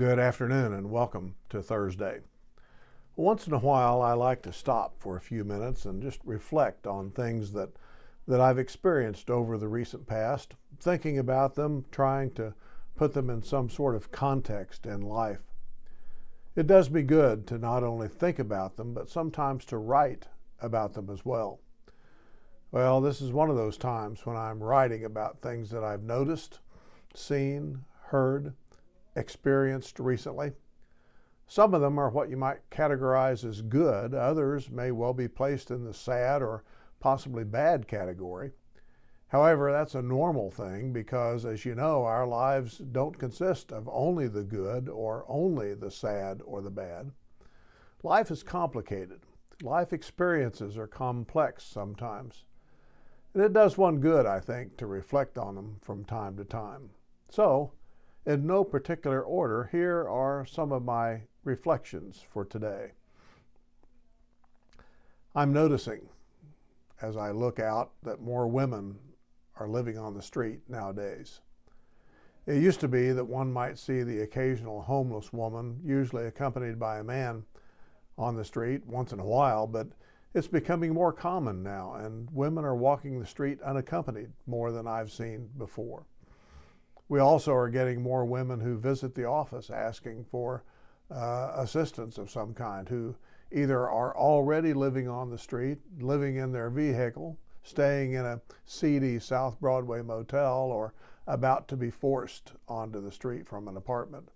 Good afternoon and welcome to Thursday. Once in a while, I like to stop for a few minutes and just reflect on things that I've experienced over the recent past, thinking about them, trying to put them in some sort of context in life. It does me good to not only think about them, but sometimes to write about them as well. Well, this is one of those times when I'm writing about things that I've noticed, seen, heard, experienced recently. Some of them are what you might categorize as good. Others may well be placed in the sad or possibly bad category. However, that's a normal thing because, as you know, our lives don't consist of only the good or only the sad or the bad. Life is complicated. Life experiences are complex sometimes. And it does one good, I think, to reflect on them from time to time. So, in no particular order, here are some of my reflections for today. I'm noticing, as I look out, that more women are living on the street nowadays. It used to be that one might see the occasional homeless woman, usually accompanied by a man, on the street once in a while, but it's becoming more common now, and women are walking the street unaccompanied more than I've seen before. We also are getting more women who visit the office asking for assistance of some kind, who either are already living on the street, living in their vehicle, staying in a seedy South Broadway motel, or about to be forced onto the street from an apartment.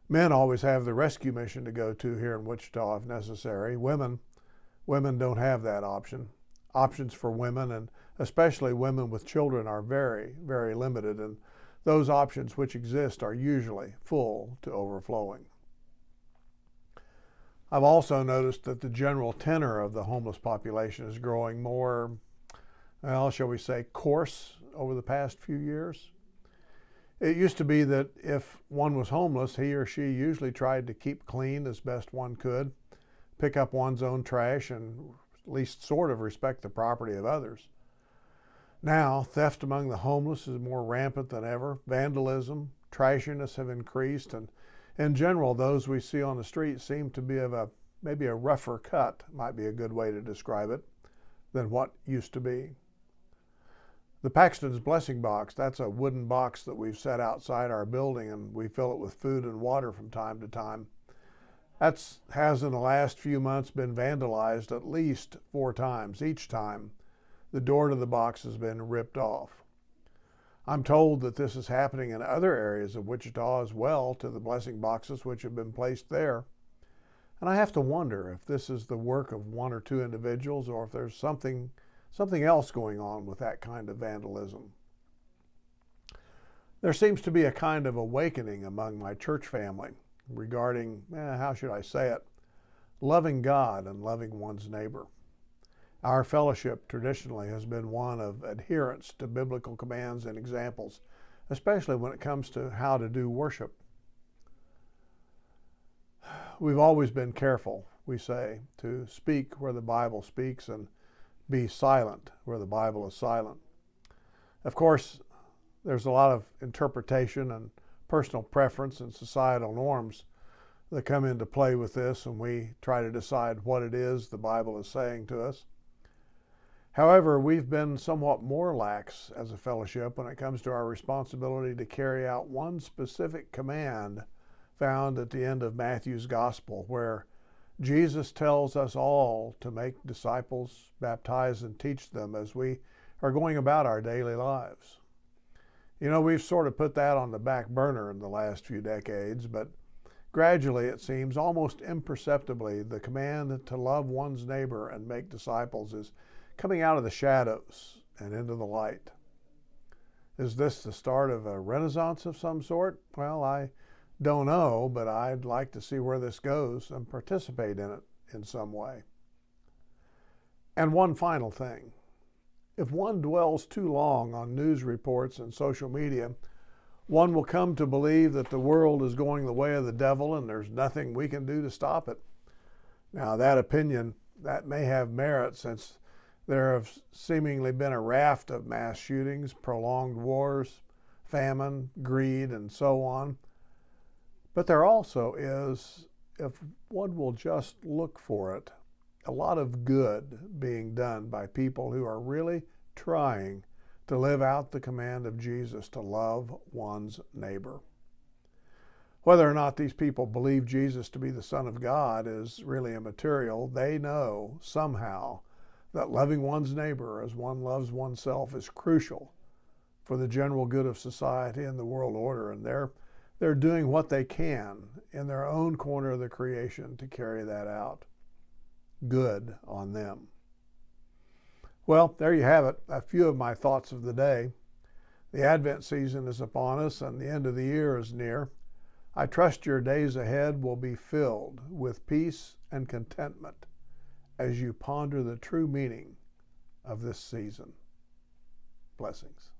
Men always have the rescue mission to go to here in Wichita if necessary. Women don't have that option. Options for women, and especially women with children, are very, very limited, and those options which exist are usually full to overflowing. I've also noticed that the general tenor of the homeless population is growing more, well, shall we say, coarse over the past few years. It used to be that if one was homeless, he or she usually tried to keep clean as best one could, pick up one's own trash, and at least sort of respect the property of others. Now, theft among the homeless is more rampant than ever. Vandalism, trashiness have increased, and in general, those we see on the street seem to be of maybe a rougher cut, might be a good way to describe it, than what used to be. The Paxton's Blessing Box, that's a wooden box that we've set outside our building, and we fill it with food and water from time to time. Has in the last few months been vandalized at least 4 times. Each time, the door to the box has been ripped off. I'm told that this is happening in other areas of Wichita as well, to the blessing boxes which have been placed there. And I have to wonder if this is the work of 1 or 2 individuals, or if there's something else going on with that kind of vandalism. There seems to be a kind of awakening among my church family regarding, how should I say it, loving God and loving one's neighbor. Our fellowship traditionally has been one of adherence to biblical commands and examples, especially when it comes to how to do worship. We've always been careful, we say, to speak where the Bible speaks and be silent where the Bible is silent. Of course, there's a lot of interpretation and personal preference and societal norms that come into play with this, and we try to decide what it is the Bible is saying to us. However, we've been somewhat more lax as a fellowship when it comes to our responsibility to carry out one specific command found at the end of Matthew's Gospel, where Jesus tells us all to make disciples, baptize, and teach them as we are going about our daily lives. You know, we've sort of put that on the back burner in the last few decades, but gradually, it seems, almost imperceptibly, the command to love one's neighbor and make disciples is coming out of the shadows and into the light. Is this the start of a renaissance of some sort? Well, I don't know, but I'd like to see where this goes and participate in it in some way. And one final thing. If one dwells too long on news reports and social media, one will come to believe that the world is going the way of the devil and there's nothing we can do to stop it. Now, that opinion, that may have merit, since there have seemingly been a raft of mass shootings, prolonged wars, famine, greed, and so on. But there also is, if one will just look for it, a lot of good being done by people who are really trying to live out the command of Jesus to love one's neighbor. Whether or not these people believe Jesus to be the Son of God is really immaterial. They know somehow that loving one's neighbor as one loves oneself is crucial for the general good of society and the world order, and they're doing what they can in their own corner of the creation to carry that out. Good on them. Well, there you have it, a few of my thoughts of the day. The Advent season is upon us and the end of the year is near. I trust your days ahead will be filled with peace and contentment as you ponder the true meaning of this season. Blessings.